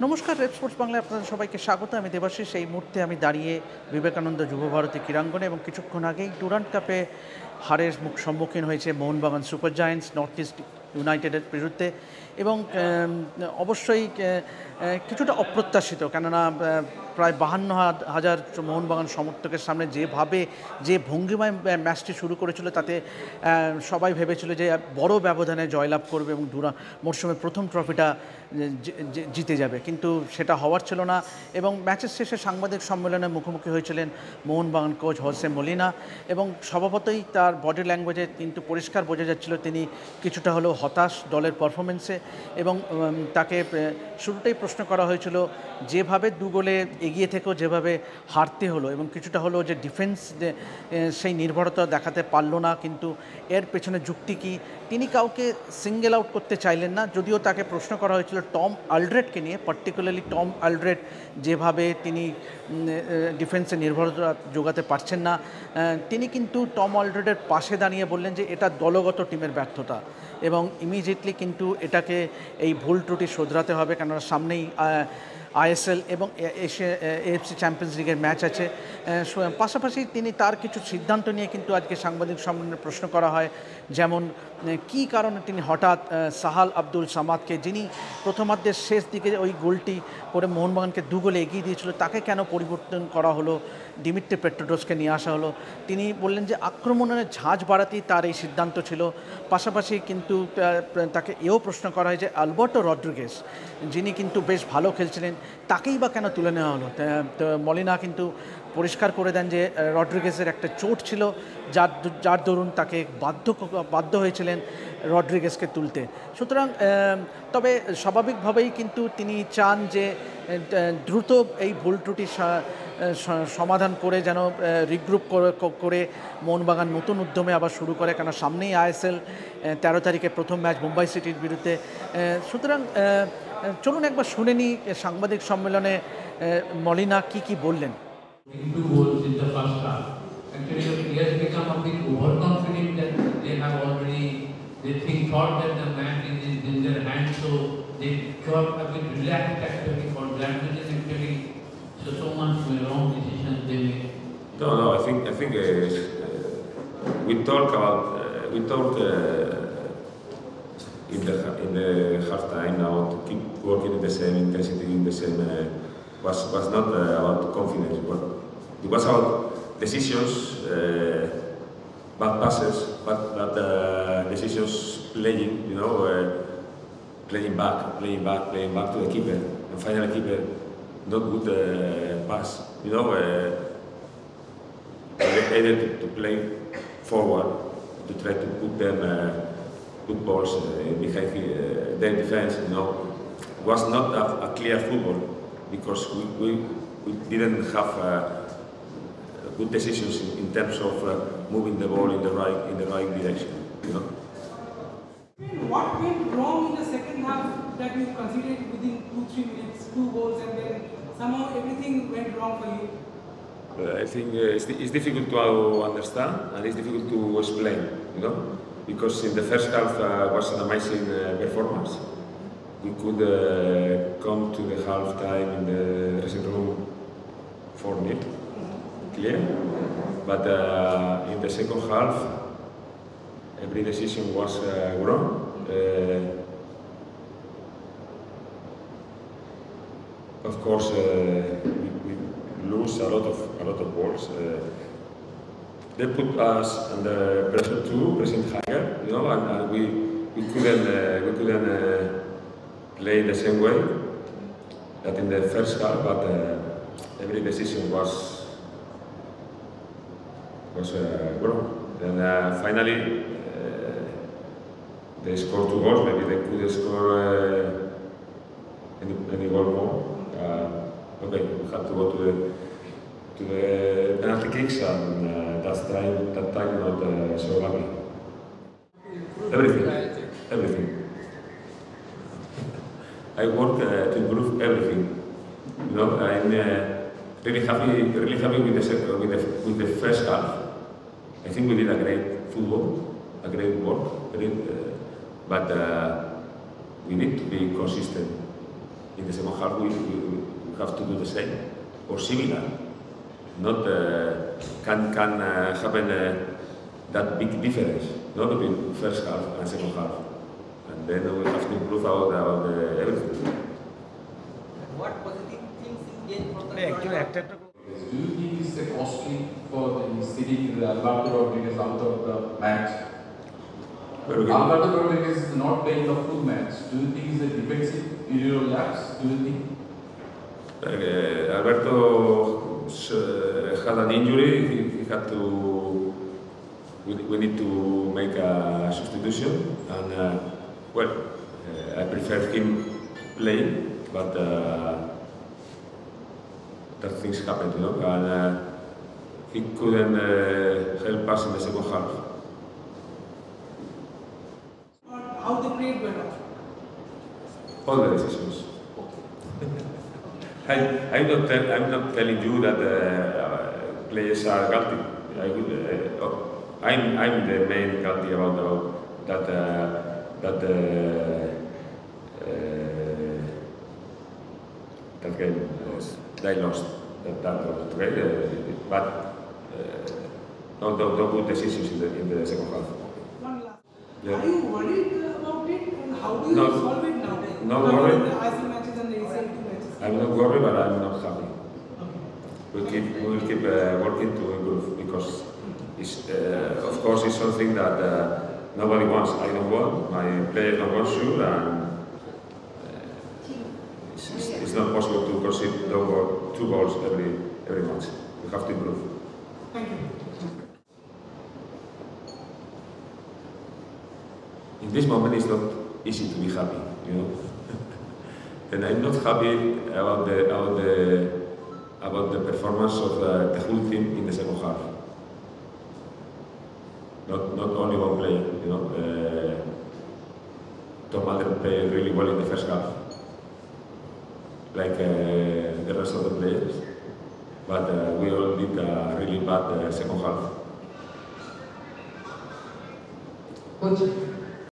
নমস্কার, red sports বাংলায় আপনাদের সবাইকে স্বাগত। আমি দেবাশিস। এই মুহূর্তে আমি দাঁড়িয়ে বিবেকানন্দ যুবভারতী ক্রীড়াঙ্গনে এবং কিছুক্ষণ আগেই ডুরান্ট কাপে হারের সম্মুখীন হয়েছে Mohun Bagan super giants north east ইউনাইটেডের বিরুদ্ধে এবং অবশ্যই কিছুটা অপ্রত্যাশিত, কেননা প্রায় 52,000 মোহনবাগান সমর্থকের সামনে যেভাবে যে ভঙ্গিমায় ম্যাচটি শুরু করেছিল তাতে সবাই ভেবেছিল যে বড় ব্যবধানে জয়লাভ করবে এবং মরশুমের প্রথম ট্রফিটা জিতে যাবে, কিন্তু সেটা হওয়ার ছিল না। এবং ম্যাচের শেষে সাংবাদিক সম্মেলনে মুখোমুখি হয়েছিলেন মোহনবাগান কোচ হোসে মলিনা এবং স্বভাবতই তার বডি ল্যাঙ্গুয়েজে কিন্তু পরিষ্কার বোঝা যাচ্ছিল তিনি কিছুটা হলেও হতাশ দলের পারফরমেন্সে। এবং তাকে শুরুতেই প্রশ্ন করা হয়েছিল যেভাবে 2 গোলে এগিয়ে থেকেও যেভাবে হারতে হলো এবং কিছুটা হলেও যে ডিফেন্স সেই নির্ভরতা দেখাতে পারলো না, কিন্তু এর পেছনে যুক্তি কী। তিনি কাউকে সিঙ্গেল আউট করতে চাইলেন না, যদিও তাকে প্রশ্ন করা হয়েছিল টম আলড্রেটকে নিয়ে, পার্টিকুলারলি টম আলড্রেট যেভাবে তিনি ডিফেন্সে নির্ভরতা যোগাতে পারছেন না। তিনি কিন্তু টম আলড্রেটের পাশে দাঁড়িয়ে বললেন যে এটা দলগত টিমের ব্যর্থতা এবং ইমিডিয়েটলি কিন্তু এটাকে এই ভুল ত্রুটি শোধরাতে হবে, কেননা সামনেই আইএসএল এবং এএফসি চ্যাম্পিয়ন্স লিগের ম্যাচ আছে। পাশাপাশি তিনি তার কিছু সিদ্ধান্ত নিয়ে কিন্তু আজকে সাংবাদিক সম্মেলনে প্রশ্ন করা হয়, যেমন কী কারণে তিনি হঠাৎ সাহাল আব্দুল সামাদকে, যিনি প্রথমার্ধের শেষ দিকে ওই গোলটি করে মোহনবাগানকে 2 গোলে এগিয়ে দিয়েছিল, তাকে কেন পরিবর্তন করা হলো, দিমিত্রি পেট্রোডোসকে নিয়ে আসা হলো। তিনি বললেন যে আক্রমণের ঝাঁজ বাড়াতেই তার এই সিদ্ধান্ত ছিল। পাশাপাশি কিন্তু তাকে এও প্রশ্ন করা হয় যে আলবার্টো রড্রিগেজ, যিনি কিন্তু বেশ ভালো খেলছিলেন, তাকেই বা কেন তুলে নেওয়া হলো। মলিনা কিন্তু পরিষ্কার করে দেন যে রড্রিগেজের একটা চোট ছিল, যার দরুন তাকে বাধ্য হয়েছিলেন রড্রিগেজকে তুলতে। সুতরাং তবে স্বাভাবিকভাবেই কিন্তু তিনি চান যে দ্রুত এই ভুল ত্রুটি সমাধান করে যেন রিগ্রুপ করে মোহনবাগান নতুন উদ্যমে আবার শুরু করে, কেন সামনেই আইএসএল 13 তারিখে প্রথম ম্যাচ মুম্বাই সিটির বিরুদ্ধে। সুতরাং চলুন একবার শুনে নিই সাংবাদিক সম্মেলনে মলিনা কি বললেন। Two goals in the first half. Actually, the players become a bit overconfident that they have already. They thought that the match is in their hands, so they got a bit relaxed actually for that reason. Actually, so much wrong decisions they made. No. I think we talked in the half time now to keep working in the same intensity, in the same. Was not about confidence, but it was about decisions, bad passes, but decisions playing, playing back to the keeper, and finally keeper not good pass, either to play forward, to try to put them put balls behind their defense, was not a clear football. Because we didn't have good decisions in terms of moving the ball in the right direction. What went wrong in the second half that you considered within 2-3 minutes, 2 goals, and then somehow everything went wrong for you? I think it's difficult to understand and it's difficult to explain, because in the first half was an amazing performance. We could come to the half time in the dressing room 4-0, clear. But in the second half, every decision was wrong. Of course, we lose a lot of balls. They put us under pressure too, pressing higher, and we couldn't. Play the same way that in the first half, but every decision was wrong. And finally, they scored 2 goals. Maybe they could score any goal more. Okay, we had to go to the penalty kicks, and that time not so lucky. Everything. I work to improve everything. I'm really happy with the first half. I think we did a great football, a great work, but we need to be consistent in the second half we have to do the same or similar. Not can happen that big difference, not between first half and second half, and then we have to improve about everything. What positive things you gain from the Actually, tournament? Do you think it's costly for the city the Alberto Rodriguez out of the match? Alberto Rodriguez is not playing the full match. Do you think it's a defensive period of lapse? Do you think? Alberto had an injury. He had to. We need to make a substitution, and well, I prefer him playing, but that things happen, you know, and he couldn't help us in the second half. How they played better. All the decisions. I'm not telling you that players are guilty. I'm the main guilty about that game. They lost that was great, but don't put decisions in the second half. One last. Yeah. Are you worried about it, and how do you No. solve it now? No worried. The ICC matches and the ACL matches. I'm not worried, but I'm not happy. Okay. We will keep working to improve because it's, of course it's something that nobody wants. I don't want, my players don't want to, and it's not possible to concede two goals every match. We have to improve. Thank you. In this moment, it's not easy to be happy, you know. And I'm not happy about the performance of the whole team in the second half. Not only one player, you know. Tom Alderweireld played really well in the first half, like the rest of the players, but we all did a really bad second half. Coach,